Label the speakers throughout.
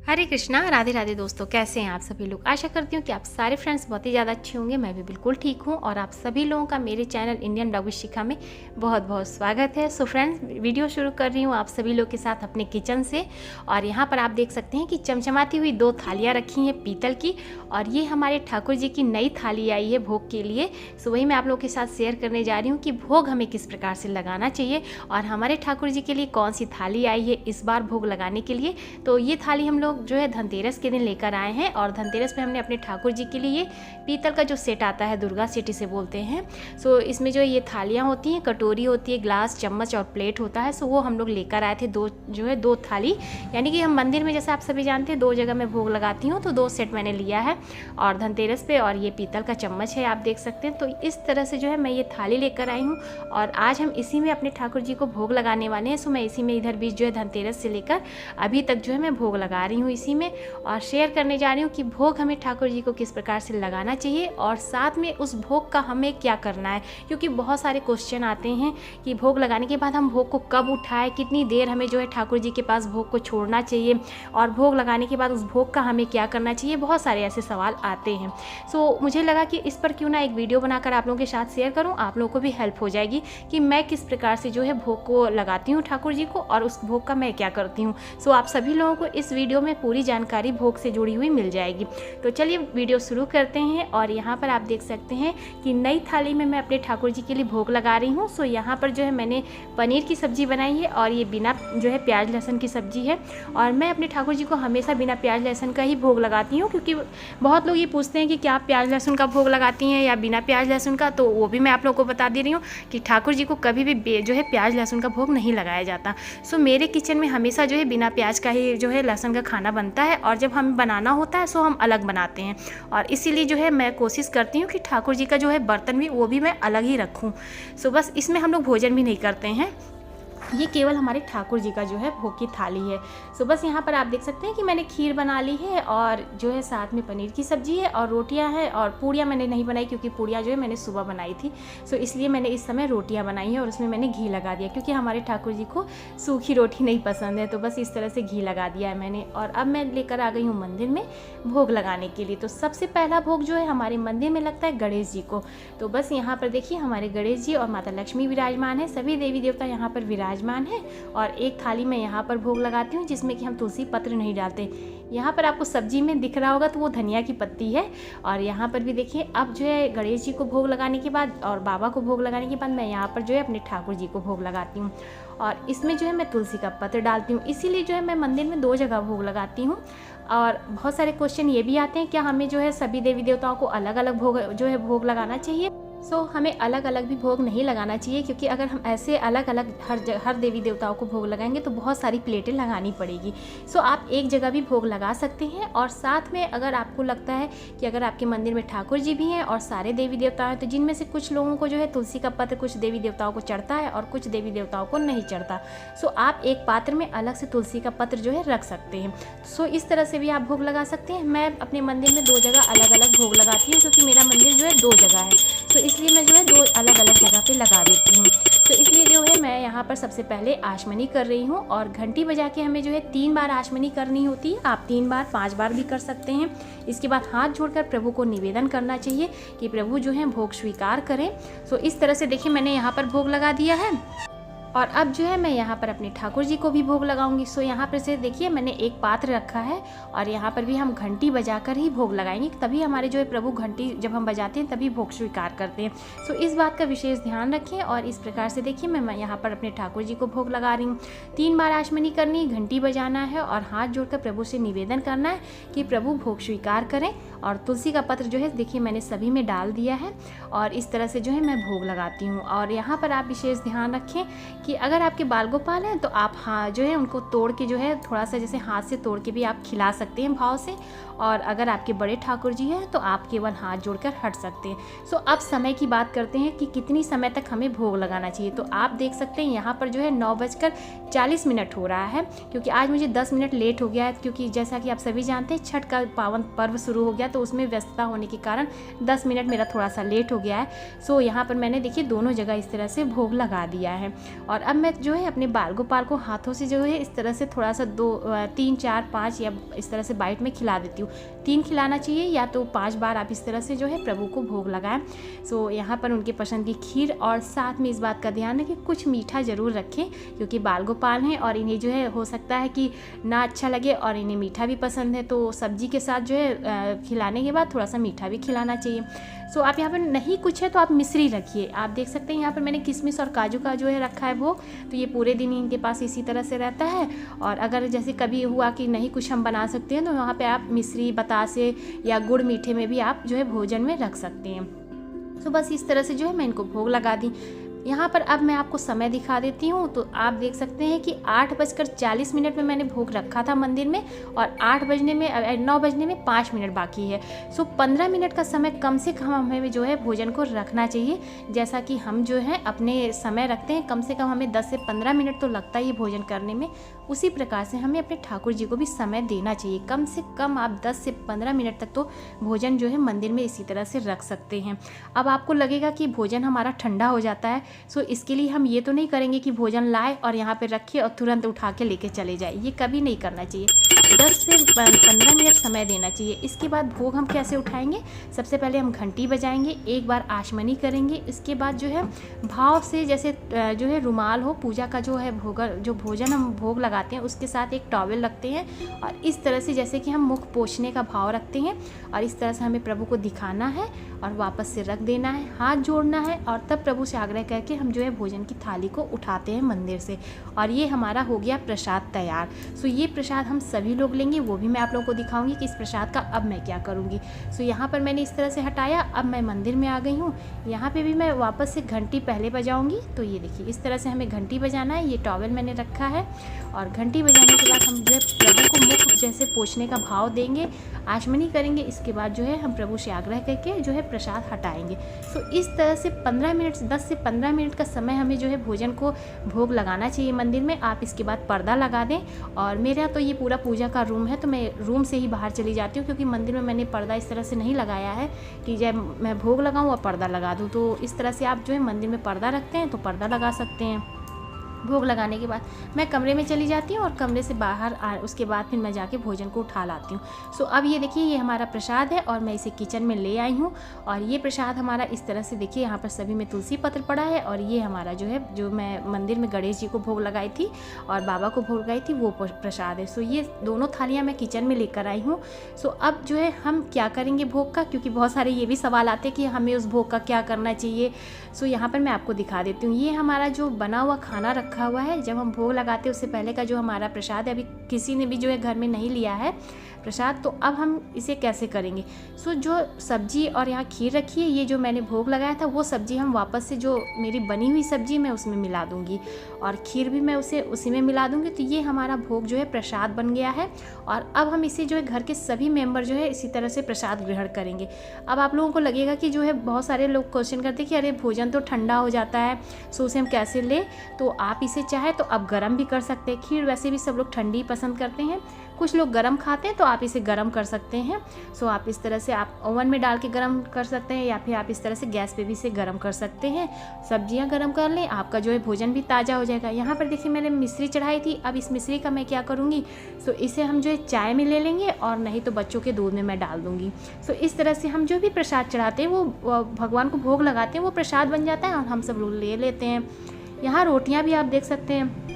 Speaker 1: हरे कृष्णा, राधे राधे दोस्तों। कैसे हैं आप सभी लोग। आशा करती हूँ कि आप सारे फ्रेंड्स बहुत ही ज़्यादा अच्छे होंगे। मैं भी बिल्कुल ठीक हूँ और आप सभी लोगों का मेरे चैनल इंडियन ब्लॉग विद शिखा में बहुत बहुत स्वागत है। सो फ्रेंड्स, वीडियो शुरू कर रही हूँ आप सभी लोग के साथ अपने किचन से। और यहाँ पर आप देख सकते हैं कि चमचमाती हुई 2 थालियाँ रखी हैं पीतल की, और ये हमारे ठाकुर जी की नई थाली आई है भोग के लिए। सो वही मैं आप लोगों के साथ शेयर करने जा रही हूँ कि भोग हमें किस प्रकार से लगाना चाहिए और हमारे ठाकुर जी के लिए कौन सी थाली आई है इस बार भोग लगाने के लिए। तो ये थाली हम लोग जो है धनतेरस के दिन लेकर आए हैं, और धनतेरस पे हमने अपने ठाकुर जी के लिए पीतल का जो सेट आता है, दुर्गा सेट इसे बोलते हैं। सो इसमें जो ये थालियाँ होती हैं, कटोरी होती है, ग्लास, चम्मच और प्लेट होता है। सो वो हम लोग लेकर आए थे दो थाली। यानी कि हम मंदिर में, जैसे आप सभी जानते हैं, 2 जगह मैं भोग लगाती हूँ, तो 2 सेट मैंने लिया है और धनतेरस पे। और ये पीतल का चम्मच है, आप देख सकते हैं। तो इस तरह से जो है मैं ये थाली लेकर आई हूँ और आज हम इसी में अपने ठाकुर जी को भोग लगाने वाले हैं। सो मैं इसी में इधर बीच जो है धनतेरस से लेकर अभी तक जो है मैं भोग लगा रही हूँ इसी में, और शेयर करने जा रही हूँ कि भोग हमें ठाकुर जी को किस प्रकार से लगाना चाहिए और साथ में उस भोग का हमें क्या करना है। क्योंकि बहुत सारे क्वेश्चन आते हैं कि भोग लगाने के बाद हम भोग को कब उठाएं, कितनी देर हमें जो है ठाकुर जी के पास भोग को छोड़ना चाहिए, और भोग लगाने के बाद उस भोग का हमें क्या करना चाहिए। बहुत सारे ऐसे सवाल आते हैं। सो मुझे लगा कि इस पर क्यों ना एक वीडियो बनाकर आप लोगों के साथ शेयर करूँ, आप लोगों को भी हेल्प हो जाएगी कि मैं किस प्रकार से जो है भोग को लगाती हूँ ठाकुर जी को, और उस भोग का मैं क्या करती हूँ। सो आप सभी लोगों को इस वीडियो में पूरी जानकारी भोग से जुड़ी हुई मिल जाएगी। तो चलिए वीडियो शुरू करते हैं। और यहाँ पर आप देख सकते हैं कि नई थाली में मैं अपने ठाकुर जी के लिए भोग लगा रही हूँ। सो यहाँ पर जो है मैंने पनीर की सब्ज़ी बनाई है, और ये बिना जो है प्याज लहसुन की सब्ज़ी है। और मैं अपने ठाकुर जी को हमेशा बिना प्याज लहसुन का ही भोग लगाती हूँ, क्योंकि बहुत लोग ये पूछते हैं कि क्या आप प्याज लहसुन का भोग लगाती हैं या बिना प्याज लहसुन का। तो वो भी मैं आप लोगों को बता दे रही हूँ कि ठाकुर जी को कभी भी जो है प्याज लहसुन का भोग नहीं लगाया जाता। सो मेरे किचन में हमेशा जो है बिना प्याज का ही जो है लहसुन का खाना बनता है, और जब हमें बनाना होता है सो हम अलग बनाते हैं। और इसीलिए जो है मैं कोशिश करती हूँ कि ठाकुर जी का जो है बर्तन भी वो भी मैं अलग ही रखूँ। सो बस इसमें हम लोग भोजन भी नहीं करते हैं, ये केवल हमारे ठाकुर जी का जो है भोग की थाली है। सो बस यहाँ पर आप देख सकते हैं कि मैंने खीर बना ली है, और जो है साथ में पनीर की सब्ज़ी है और रोटियाँ हैं। और पूड़ियाँ मैंने नहीं बनाई, क्योंकि पूड़ियाँ जो है मैंने सुबह बनाई थी। सो इसलिए मैंने इस समय रोटियाँ बनाई हैं और उसमें मैंने घी लगा दिया, क्योंकि हमारे ठाकुर जी को सूखी रोटी नहीं पसंद है। तो बस इस तरह से घी लगा दिया है मैंने। और अब मैं लेकर आ गई हूँ मंदिर में भोग लगाने के लिए। तो सबसे पहला भोग जो है हमारे मंदिर में लगता है गणेश जी को। तो बस यहाँ पर देखिए हमारे गणेश जी और माता लक्ष्मी विराजमान है, सभी देवी देवता यहाँ पर विराजमान है। और एक थाली में यहाँ पर भोग लगाती हूँ, जिसमें कि हम तुलसी पत्र नहीं डालते। यहाँ पर आपको सब्जी में दिख रहा होगा तो वो धनिया की पत्ती है। और यहाँ पर भी देखिए, अब जो है गणेश जी को भोग लगाने के बाद और बाबा को भोग लगाने के बाद मैं यहाँ पर जो है अपने ठाकुर जी को भोग लगाती हूँ, और इसमें जो है मैं तुलसी का पत्र डालती हूँ। इसीलिए जो है मैं मंदिर में 2 जगह भोग लगाती हूँ। और बहुत सारे क्वेश्चन ये भी आते हैं, क्या हमें जो है सभी देवी देवताओं को अलग अलग भोग जो है भोग लगाना चाहिए। सो हमें अलग अलग भी भोग नहीं लगाना चाहिए, क्योंकि अगर हम ऐसे अलग अलग हर देवी देवताओं को भोग लगाएंगे तो बहुत सारी प्लेटें लगानी पड़ेगी। सो आप एक जगह भी भोग लगा सकते हैं। और साथ में अगर आपको लगता है कि अगर आपके मंदिर में ठाकुर जी भी हैं और सारे देवी देवता हैं, तो जिनमें से कुछ लोगों को जो है तुलसी का पत्र कुछ देवी देवताओं को चढ़ता है और कुछ देवी देवताओं को नहीं चढ़ता। सो आप एक पात्र में अलग से तुलसी का पत्र जो है रख सकते हैं। सो इस तरह से भी आप भोग लगा सकते हैं। मैं अपने मंदिर में 2 जगह अलग अलग भोग लगाती हूँ, क्योंकि मेरा मंदिर जो है 2 जगह है। तो इसलिए मैं जो है 2 अलग अलग जगह पे लगा देती हूँ। तो इसलिए जो है मैं यहाँ पर सबसे पहले आचमनी कर रही हूँ, और घंटी बजा के हमें जो है 3 बार आचमनी करनी होती है। आप 3 बार 5 बार भी कर सकते हैं। इसके बाद हाथ जोड़कर प्रभु को निवेदन करना चाहिए कि प्रभु जो है भोग स्वीकार करें। सो इस तरह से देखिए मैंने यहाँ पर भोग लगा दिया है, और अब जो है मैं यहाँ पर अपने ठाकुर जी को भी भोग लगाऊंगी। सो यहाँ पर से देखिए मैंने एक पात्र रखा है, और यहाँ पर भी हम घंटी बजाकर ही भोग लगाएंगे, तभी हमारे जो है प्रभु घंटी जब हम बजाते हैं तभी भोग स्वीकार करते हैं। सो इस बात का विशेष ध्यान रखें। और इस प्रकार से देखिए मैं यहाँ पर अपने ठाकुर जी को भोग लगा रही हूँ। 3 बार आचमनी करनी, घंटी बजाना है, और हाथ जोड़कर प्रभु से निवेदन करना है कि प्रभु भोग स्वीकार करें। और तुलसी का पत्र जो है देखिए मैंने सभी में डाल दिया है, और इस तरह से जो है मैं भोग लगाती हूँ। और यहाँ पर आप विशेष ध्यान रखें कि अगर आपके बाल गोपाल हैं तो आप जो है उनको तोड़ के जो है थोड़ा सा जैसे हाथ से तोड़ के भी आप खिला सकते हैं भाव से। और अगर आपके बड़े ठाकुर जी हैं तो आप केवल हाथ जोड़कर हट सकते हैं। सो अब समय की बात करते हैं कि कितनी समय तक हमें भोग लगाना चाहिए। तो आप देख सकते हैं यहाँ पर जो है 9:40 हो रहा है, क्योंकि आज मुझे 10 मिनट लेट हो गया है, क्योंकि जैसा कि आप सभी जानते हैं छठ का पावन पर्व शुरू हो गया, तो उसमें व्यस्तता होने के कारण 10 मिनट मेरा थोड़ा सा लेट हो गया है। सो यहाँ पर मैंने देखिए दोनों जगह इस तरह से भोग लगा दिया है। और और अब मैं जो है अपने बाल गोपाल को हाथों से जो है इस तरह से थोड़ा सा 3 4 5 या इस तरह से बाइट में खिला देती हूँ। 3 खिलाना चाहिए या तो 5 बार आप इस तरह से जो है प्रभु को भोग लगाएं। सो यहाँ पर उनके पसंद की खीर, और साथ में इस बात का ध्यान रखें कुछ मीठा ज़रूर रखें, क्योंकि बाल गोपाल हैं और इन्हें जो है हो सकता है कि ना अच्छा लगे और इन्हें मीठा भी पसंद है, तो सब्जी के साथ जो है खिलाने के बाद थोड़ा सा मीठा भी खिलाना चाहिए। सो आप यहाँ पर नहीं कुछ है तो आप मिश्री रखिए। आप देख सकते हैं यहाँ पर मैंने किशमिश और काजू का जो है रखा है भोग, तो ये पूरे दिन ही इनके पास इसी तरह से रहता है। और अगर जैसे कभी हुआ कि नहीं कुछ हम बना सकते हैं तो वहाँ पे आप मिश्री, बतासे या गुड़ मीठे में भी आप जो है भोजन में रख सकते हैं। तो बस इस तरह से जो है मैं इनको भोग लगा दी। यहाँ पर अब मैं आपको समय दिखा देती हूँ, तो आप देख सकते हैं कि 8:40 में मैंने भोग रखा था मंदिर में, और 9 बजने में 5 मिनट बाकी है। सो 15 मिनट का समय कम से कम हमें जो है भोजन को रखना चाहिए। जैसा कि हम जो है अपने समय रखते हैं, कम से कम हमें 10 से 15 मिनट तो लगता ही भोजन करने में, उसी प्रकार से हमें अपने ठाकुर जी को भी समय देना चाहिए। कम से कम आप 10 से 15 मिनट तक तो भोजन जो है मंदिर में इसी तरह से रख सकते हैं। अब आपको लगेगा कि भोजन हमारा ठंडा हो जाता है, सो इसके लिए हम ये तो नहीं करेंगे कि भोजन लाए और यहाँ पे रखिए और तुरंत उठा के लेके चले जाए, ये कभी नहीं करना चाहिए। 10 से 15 मिनट समय देना चाहिए। इसके बाद भोग हम कैसे उठाएंगे, सबसे पहले हम घंटी बजाएंगे, एक बार आचमनी करेंगे। इसके बाद जो है भाव से, जैसे जो है रुमाल हो, पूजा का जो है जो भोजन हम भोग लगाते हैं उसके साथ एक टॉवेल रखते हैं, और इस तरह से जैसे कि हम मुख पोंछने का भाव रखते हैं, और इस तरह से हमें प्रभु को दिखाना है और वापस से रख देना है, हाथ जोड़ना है, और तब प्रभु से आग्रह करके हम जो है भोजन की थाली को उठाते हैं मंदिर से। और ये हमारा हो गया प्रसाद तैयार। सो ये प्रसाद हम सभी लोग लेंगे, वो भी मैं आप लोगों को दिखाऊंगी कि इस प्रसाद का अब मैं क्या करूँगी। सो यहाँ पर मैंने इस तरह से हटाया, अब मैं मंदिर में आ गई हूँ। यहाँ पे भी मैं वापस से घंटी पहले बजाऊँगी, तो ये देखिए इस तरह से हमें घंटी बजाना है। ये टॉवेल मैंने रखा है, और घंटी बजाने के बाद हम जो है प्रभु को मुख जैसे पोंछने का भाव देंगे, आचमनी करेंगे। इसके बाद जो है हम प्रभु से आग्रह करके जो है प्रसाद हटाएंगे। सो इस तरह से 15 मिनट, 10 से 15 मिनट का समय हमें जो है भोजन को भोग लगाना चाहिए मंदिर में। आप इसके बाद पर्दा लगा दें, और मेरा तो ये पूरा पूजा का रूम है, तो मैं रूम से ही बाहर चली जाती हूँ, क्योंकि मंदिर में मैंने पर्दा इस तरह से नहीं लगाया है कि जब मैं भोग लगाऊँ और पर्दा लगा दूँ। तो इस तरह से आप जो है मंदिर में पर्दा रखते हैं तो पर्दा लगा सकते हैं। भोग लगाने के बाद मैं कमरे में चली जाती हूँ, और कमरे से बाहर उसके बाद फिर मैं जाके भोजन को उठा लाती हूँ। सो अब ये देखिए ये हमारा प्रसाद है, और मैं इसे किचन में ले आई हूँ। और ये प्रसाद हमारा इस तरह से देखिए, यहाँ पर सभी में तुलसी पत्र पड़ा है, और ये हमारा जो है जो मैं मंदिर में गणेश जी को भोग लगाई थी और बाबा को भोग लगाई थी वो प्रसाद है। सो ये दोनों थालियाँ मैं किचन में लेकर आई हूँ। सो अब जो है हम क्या करेंगे भोग का, क्योंकि बहुत सारे ये भी सवाल आते हैं कि हमें उस भोग का क्या करना चाहिए। सो यहाँ पर मैं आपको दिखा देती हूँ। ये हमारा जो बना हुआ खाना रखा हुआ है, जब हम भोग लगाते हैं उससे पहले का जो हमारा प्रसाद है, अभी किसी ने भी जो है घर में नहीं लिया है प्रसाद, तो अब हम इसे कैसे करेंगे। सो जो सब्जी और यहाँ खीर रखी है, ये जो मैंने भोग लगाया था वो सब्जी हम वापस से, जो मेरी बनी हुई सब्जी मैं उसमें मिला दूँगी, और खीर भी मैं उसी में मिला दूँगी। तो ये हमारा भोग जो है प्रसाद बन गया है, और अब हम इसे जो है घर के सभी मेंबर जो है इसी तरह से प्रसाद ग्रहण करेंगे। अब आप लोगों को लगेगा कि जो है बहुत सारे लोग क्वेश्चन करते हैं कि अरे भोजन तो ठंडा हो जाता है, सो उसे हम कैसे ले। तो आप इसे चाहे तो आप गर्म भी कर सकते हैं। खीर वैसे भी सब लोग ठंडी पसंद करते हैं, कुछ लोग गरम खाते हैं, तो आप इसे गरम कर सकते हैं। सो आप इस तरह से आप ओवन में डाल के गरम कर सकते हैं, या फिर आप इस तरह से गैस पे भी इसे गरम कर सकते हैं। सब्जियां गरम कर लें, आपका जो है भोजन भी ताज़ा हो जाएगा। यहाँ पर देखिए मैंने मिश्री चढ़ाई थी, अब इस मिश्री का मैं क्या करूँगी, सो इसे हम जो है चाय में ले लेंगे, और नहीं तो बच्चों के दूध में मैं डाल दूँगी। सो इस तरह से हम जो भी प्रसाद चढ़ाते हैं, वो भगवान को भोग लगाते हैं, वो प्रसाद बन जाता है और हम सब लोग ले लेते हैं। यहाँ रोटियाँ भी आप देख सकते हैं।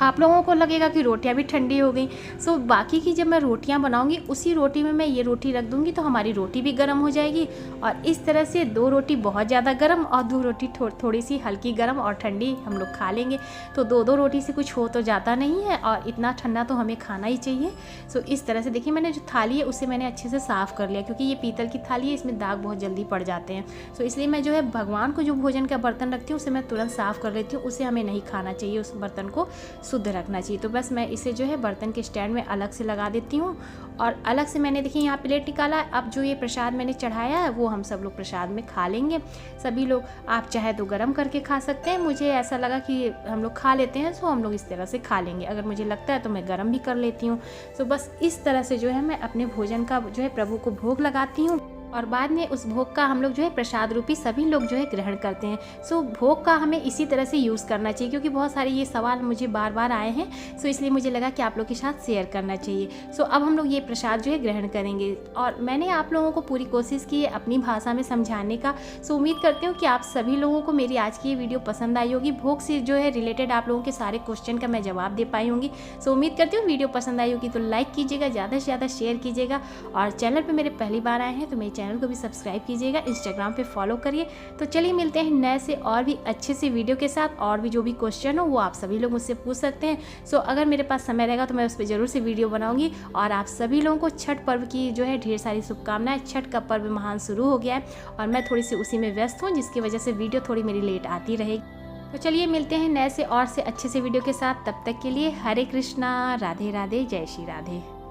Speaker 1: आप लोगों को लगेगा कि रोटियां भी ठंडी हो गई। सो बाकी की जब मैं रोटियां बनाऊंगी, उसी रोटी में मैं ये रोटी रख दूंगी, तो हमारी रोटी भी गर्म हो जाएगी। और इस तरह से 2 रोटी बहुत ज़्यादा गर्म और 2 रोटी थोड़ी सी हल्की गर्म और ठंडी हम लोग खा लेंगे। तो 2-2 रोटी से कुछ हो तो जाता नहीं है, और इतना ठंडा तो हमें खाना ही चाहिए। सो इस तरह से देखिए मैंने जो थाली है उसे मैंने अच्छे से साफ़ कर लिया, क्योंकि ये पीतल की थाली है, इसमें दाग बहुत जल्दी पड़ जाते हैं। सो इसलिए मैं जो है भगवान को जो भोजन का बर्तन रखती हूँ उसे मैं तुरंत साफ़ कर लेती हूँ। उसे हमें नहीं खाना चाहिए, उस बर्तन को शुद्ध रखना चाहिए। तो बस मैं इसे जो है बर्तन के स्टैंड में अलग से लगा देती हूँ, और अलग से मैंने देखिए यहाँ प्लेट निकाला। अब जो ये प्रसाद मैंने चढ़ाया है वो हम सब लोग प्रसाद में खा लेंगे सभी लोग। आप चाहे तो गर्म करके खा सकते हैं, मुझे ऐसा लगा कि हम लोग खा लेते हैं, सो हम लोग इस तरह से खा लेंगे। अगर मुझे लगता है तो मैं गर्म भी कर लेती हूँ। सो बस इस तरह से जो है मैं अपने भोजन का जो है प्रभु को भोग लगाती हूँ। और बाद में उस भोग का हम लोग जो है प्रसाद रूपी सभी लोग जो है ग्रहण करते हैं। सो भोग का हमें इसी तरह से यूज़ करना चाहिए, क्योंकि बहुत सारे ये सवाल मुझे बार बार आए हैं। सो इसलिए मुझे लगा कि आप लोग के साथ शेयर करना चाहिए। सो अब हम लोग ये प्रसाद जो है ग्रहण करेंगे, और मैंने आप लोगों को पूरी कोशिश की है अपनी भाषा में समझाने का। सो उम्मीद करती हूँ कि आप सभी लोगों को मेरी आज की ये वीडियो पसंद आई होगी। भोग से जो है रिलेटेड आप लोगों के सारे क्वेश्चन का मैं जवाब दे पाई होंगी। सो उम्मीद करती हूँ वीडियो पसंद आई होगी तो लाइक कीजिएगा, ज़्यादा से ज़्यादा शेयर कीजिएगा, और चैनल पर मेरे पहली बार आए हैं तो मेरे चैनल को भी सब्सक्राइब कीजिएगा, इंस्टाग्राम पे फॉलो करिए। तो चलिए मिलते हैं नए से और भी अच्छे से वीडियो के साथ, और भी जो भी क्वेश्चन हो वो आप सभी लोग मुझसे पूछ सकते हैं। सो अगर मेरे पास समय रहेगा तो मैं उस पर ज़रूर से वीडियो बनाऊंगी। और आप सभी लोगों को छठ पर्व की जो है ढेर सारी शुभकामनाएं। छठ का पर्व महान शुरू हो गया है और मैं थोड़ी सी उसी में व्यस्त हूँ, जिसकी वजह से वीडियो थोड़ी मेरी लेट आती रहेगी। तो चलिए मिलते हैं नए से और से अच्छे से वीडियो के साथ। तब तक के लिए हरे कृष्णा, राधे राधे, जय श्री राधे।